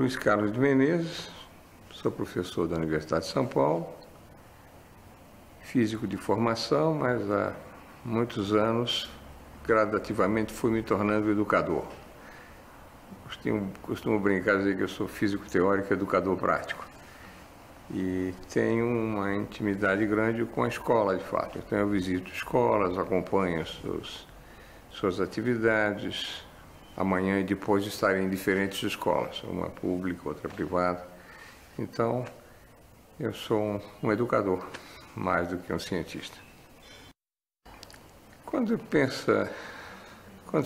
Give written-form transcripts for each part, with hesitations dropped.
Luiz Carlos de Menezes, sou professor da Universidade de São Paulo, físico de formação, mas há muitos anos, gradativamente, fui me tornando educador. Costumo brincar dizer que eu sou físico teórico e educador prático. E tenho uma intimidade grande com a escola, de fato. Então, eu visito escolas, acompanho suas atividades. Amanhã e depois estarei em diferentes escolas, uma pública, outra privada. Então, eu sou um educador, mais do que um cientista. Quando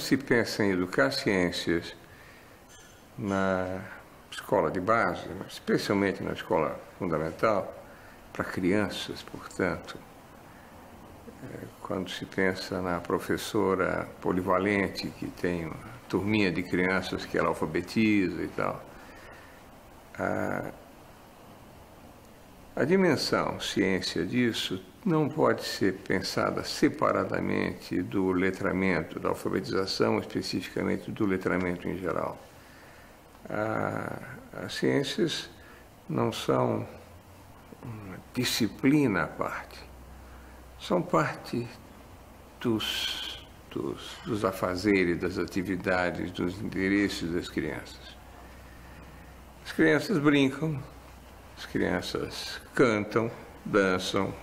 se pensa em educar ciências na escola de base, especialmente na escola fundamental, para crianças, portanto, quando se pensa na professora polivalente, que tem uma turminha de crianças que ela alfabetiza e tal, a dimensão ciência disso não pode ser pensada separadamente do letramento, da alfabetização, especificamente do letramento em geral. As ciências não são uma disciplina à parte, são parte dos afazeres, das atividades, dos interesses das crianças. As crianças brincam, as crianças cantam, dançam,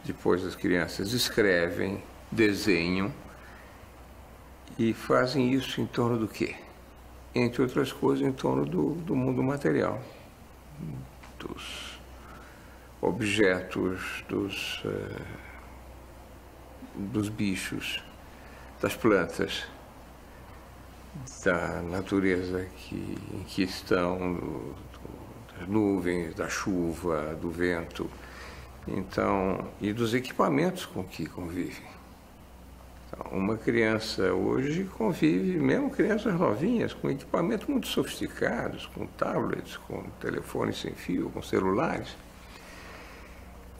depois as crianças escrevem, desenham e fazem isso em torno do quê? Entre outras coisas, em torno do mundo material, dos objetos, dos bichos, das plantas, da natureza em que estão, das nuvens, da chuva, do vento, então, e dos equipamentos com que convivem. Então, uma criança hoje convive, mesmo crianças novinhas, com equipamentos muito sofisticados, com tablets, com telefones sem fio, com celulares,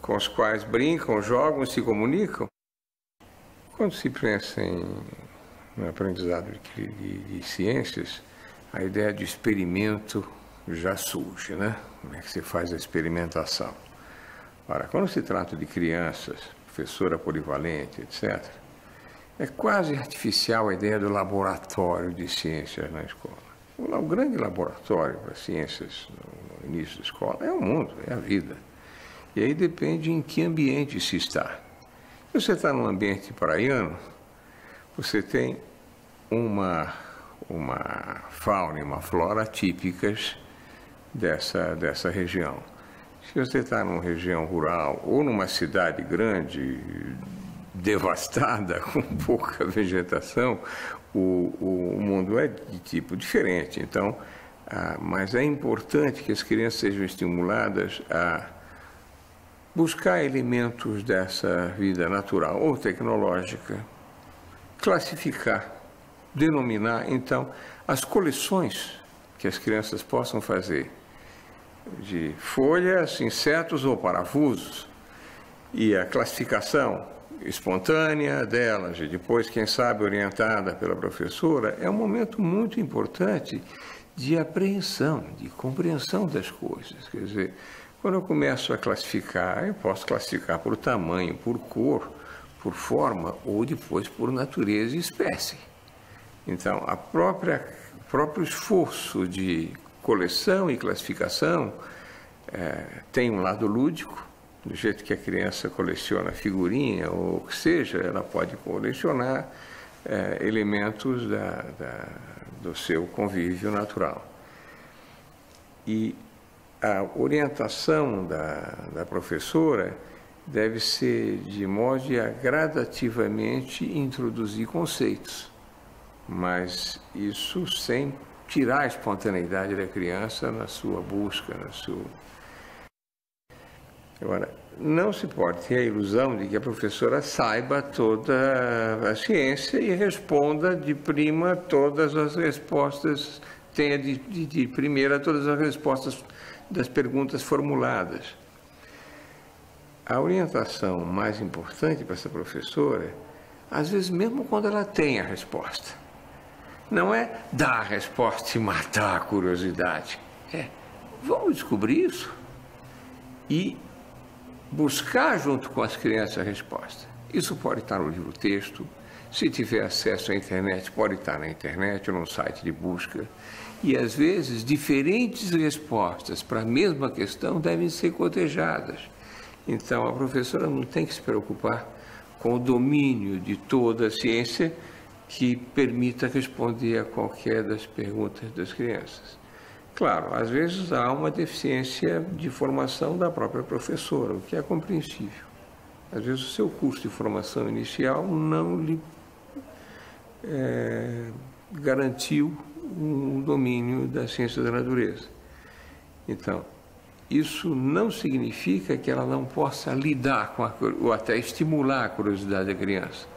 com os quais brincam, jogam, se comunicam. Quando se pensa no aprendizado de ciências, a ideia de experimento já surge, né? Como é que se faz a experimentação? Ora, quando se trata de crianças, professora polivalente, etc., é quase artificial a ideia do laboratório de ciências na escola. O grande laboratório para ciências no início da escola é o mundo, é a vida. E aí depende em que ambiente se está. Se você está num ambiente praiano, você tem uma fauna e uma flora típicas dessa região. Se você está numa região rural ou numa cidade grande, devastada, com pouca vegetação, o mundo é de tipo diferente. Então, mas é importante que as crianças sejam estimuladas a buscar elementos dessa vida natural ou tecnológica, classificar, denominar, então, as coleções que as crianças possam fazer de folhas, insetos ou parafusos, e a classificação espontânea delas, e depois, quem sabe, orientada pela professora, é um momento muito importante de apreensão, de compreensão das coisas. Quer dizer, quando eu começo a classificar, eu posso classificar por tamanho, por cor, por forma, ou depois por natureza e espécie. Então, o próprio esforço de coleção e classificação tem um lado lúdico, do jeito que a criança coleciona figurinha ou o que seja, ela pode colecionar elementos do seu convívio natural. E a orientação da professora deve ser de modo a gradativamente introduzir conceitos, mas isso sem tirar a espontaneidade da criança na sua busca, Agora, não se pode ter a ilusão de que a professora saiba toda a ciência e responda de prima todas as respostas, tenha de primeira todas as respostas das perguntas formuladas. A orientação mais importante para essa professora, às vezes mesmo quando ela tem a resposta, não é dar a resposta e matar a curiosidade. vamos descobrir isso e buscar junto com as crianças a resposta. Isso pode estar no livro-texto, se tiver acesso à internet, pode estar na internet ou num site de busca. E, às vezes, diferentes respostas para a mesma questão devem ser cotejadas. Então, a professora não tem que se preocupar com o domínio de toda a ciência que permita responder a qualquer das perguntas das crianças. Claro, às vezes há uma deficiência de formação da própria professora, o que é compreensível. Às vezes o seu curso de formação inicial não lhe garantiu um domínio da ciência da natureza. Então, isso não significa que ela não possa lidar com ou até estimular a curiosidade da criança,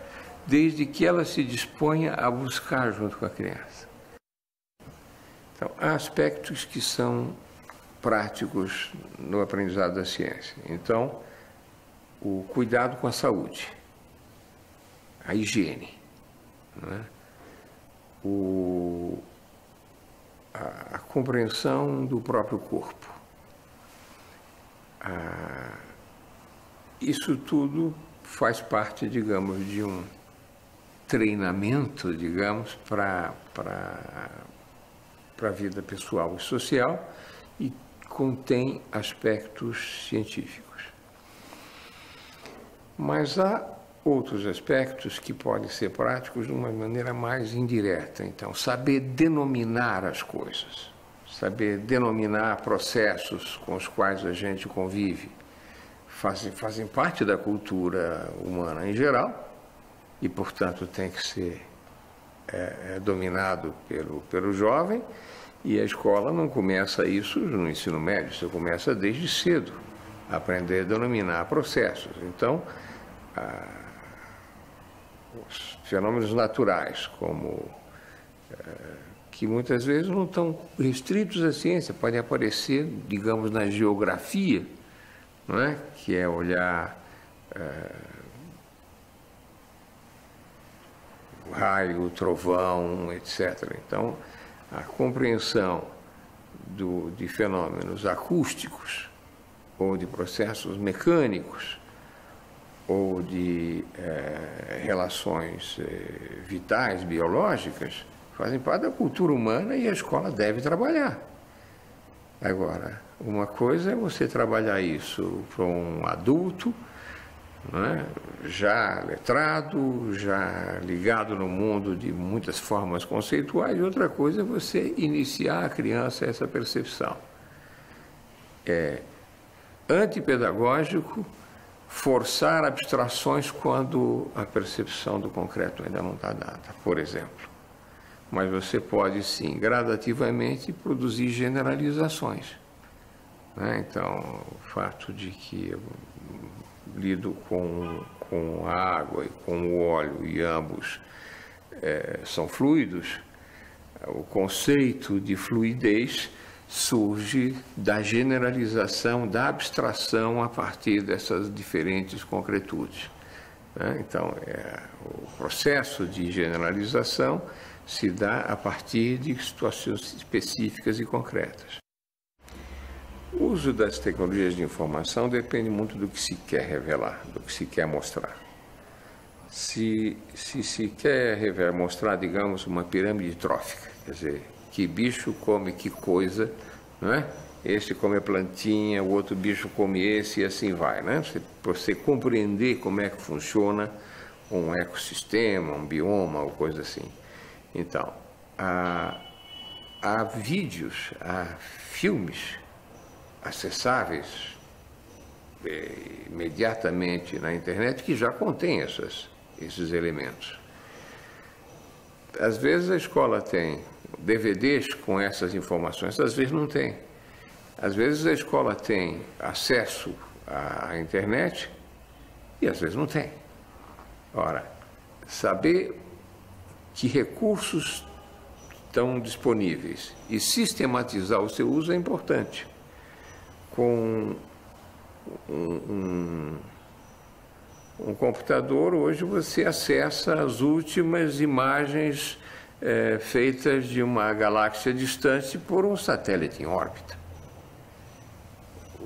desde que ela se disponha a buscar junto com a criança. Então, há aspectos que são práticos no aprendizado da ciência. Então, o cuidado com a saúde, a higiene, né? A compreensão do próprio corpo. Isso tudo faz parte, digamos, de um treinamento, digamos, para a vida pessoal e social e contém aspectos científicos. Mas há outros aspectos que podem ser práticos de uma maneira mais indireta. Então, saber denominar as coisas, saber denominar processos com os quais a gente convive, fazem parte da cultura humana em geral e, portanto, tem que ser dominado pelo jovem, e a escola não começa isso no ensino médio, você começa desde cedo a aprender a denominar processos. Então, os fenômenos naturais, como que muitas vezes não estão restritos à ciência, podem aparecer, digamos, na geografia, não é? Que é olhar o raio, o trovão, etc. Então, a compreensão de fenômenos acústicos ou de processos mecânicos ou de relações vitais, biológicas, fazem parte da cultura humana e a escola deve trabalhar. Agora, uma coisa é você trabalhar isso para um adulto, não é? Já letrado, já ligado no mundo de muitas formas conceituais, e outra coisa é você iniciar a criança essa percepção. É antipedagógico forçar abstrações quando a percepção do concreto ainda não está dada, por exemplo. Mas você pode, sim, gradativamente produzir generalizações, né? Então, o fato de que eu lido com a água e com o óleo e ambos são fluidos, o conceito de fluidez surge da generalização, da abstração a partir dessas diferentes concretudes, né? Então, o processo de generalização se dá a partir de situações específicas e concretas. O uso das tecnologias de informação depende muito do que se quer revelar, do que se quer mostrar. Se quer mostrar, digamos, uma pirâmide trófica, quer dizer, que bicho come que coisa, não é? Esse come a plantinha, o outro bicho come esse e assim vai, né? Você compreender como é que funciona um ecossistema, um bioma ou coisa assim. Então, há vídeos, há filmes acessáveis imediatamente na internet que já contêm esses elementos. Às vezes a escola tem DVDs com essas informações, às vezes não tem. Às vezes a escola tem acesso à internet e às vezes não tem. Ora, saber que recursos estão disponíveis e sistematizar o seu uso é importante. Com um computador, hoje você acessa as últimas imagens feitas de uma galáxia distante por um satélite em órbita.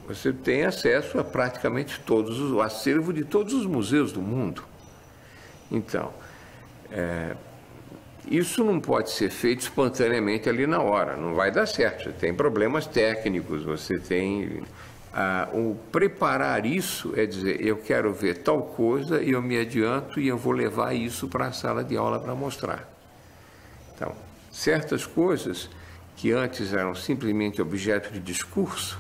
você tem acesso a praticamente o acervo de todos os museus do mundo. Então, isso não pode ser feito espontaneamente ali na hora, não vai dar certo. Você tem problemas técnicos, você tem... o preparar isso é dizer, eu quero ver tal coisa e eu me adianto e eu vou levar isso para a sala de aula para mostrar. Então, certas coisas que antes eram simplesmente objeto de discurso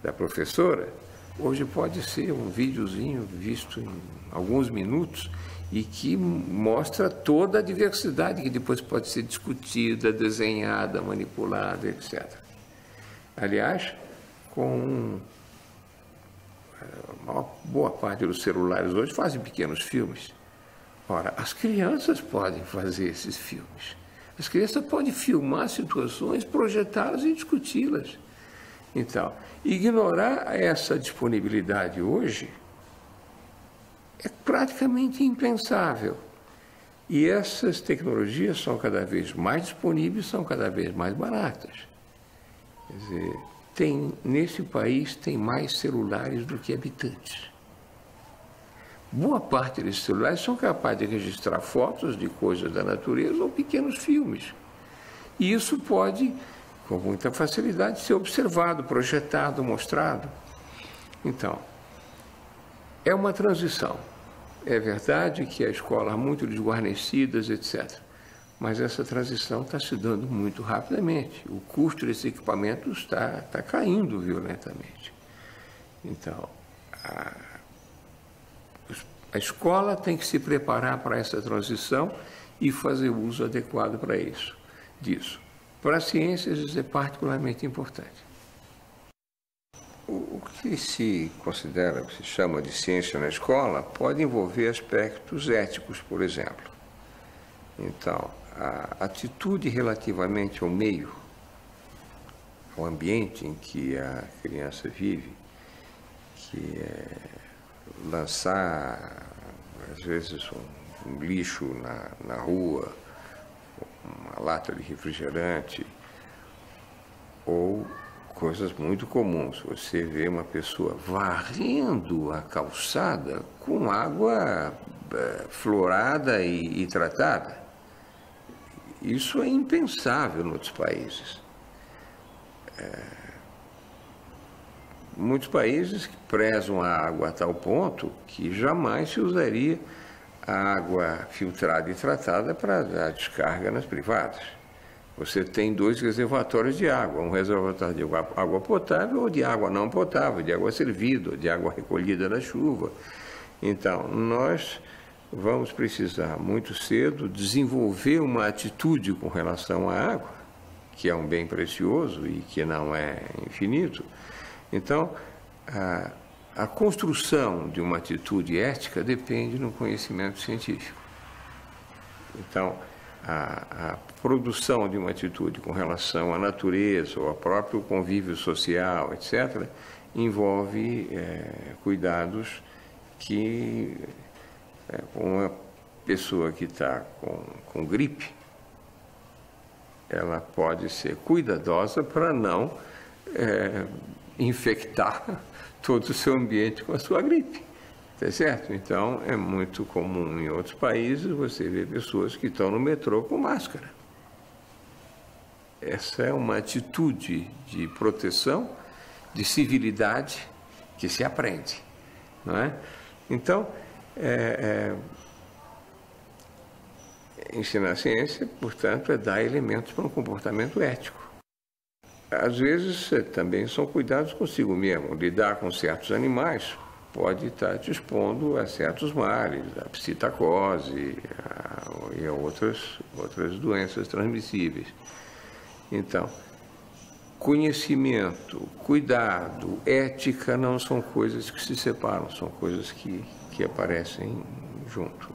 da professora, hoje pode ser um videozinho visto em alguns minutos e que mostra toda a diversidade que depois pode ser discutida, desenhada, manipulada, etc. Aliás, com a maior boa parte dos celulares hoje fazem pequenos filmes. Ora, as crianças podem fazer esses filmes. As crianças podem filmar situações, projetá-las e discuti-las. Então, ignorar essa disponibilidade hoje é praticamente impensável. E essas tecnologias são cada vez mais disponíveis, são cada vez mais baratas. Quer dizer, nesse país tem mais celulares do que habitantes. Boa parte desses celulares são capazes de registrar fotos de coisas da natureza ou pequenos filmes. E isso pode, com muita facilidade, ser observado, projetado, mostrado. Então, é uma transição. É verdade que a escola é muito desguarnecida, etc. Mas essa transição está se dando muito rapidamente. O custo desse equipamento está caindo violentamente. Então, a escola tem que se preparar para essa transição e fazer uso adequado para disso. Para as ciências, isso é particularmente importante. O que se considera, se chama de ciência na escola, pode envolver aspectos éticos, por exemplo. Então, a atitude relativamente ao meio, ao ambiente em que a criança vive, que é lançar, às vezes, um lixo na rua, uma lata de refrigerante, ou coisas muito comuns. Você vê uma pessoa varrendo a calçada com água florada e tratada. Isso é impensável em outros países. Muitos países prezam a água a tal ponto que jamais se usaria a água filtrada e tratada para a descarga nas privadas. Você tem 2 reservatórios de água, um reservatório de água potável ou de água não potável, de água servida, de água recolhida da chuva. Então, nós vamos precisar muito cedo desenvolver uma atitude com relação à água, que é um bem precioso e que não é infinito. Então, a construção de uma atitude ética depende do conhecimento científico. Então, a produção de uma atitude com relação à natureza ou ao próprio convívio social, etc., envolve cuidados que uma pessoa que está com gripe, ela pode ser cuidadosa para não infectar todo o seu ambiente com a sua gripe. Tá certo? Então, é muito comum em outros países você ver pessoas que estão no metrô com máscara. Essa é uma atitude de proteção, de civilidade, que se aprende, não é? Então, ensinar ciência, portanto, é dar elementos para um comportamento ético. Às vezes, também são cuidados consigo mesmo. Lidar com certos animais pode estar te expondo a certos males, a psitacose e a outras doenças transmissíveis. Então, conhecimento, cuidado, ética não são coisas que se separam, são coisas que aparecem junto.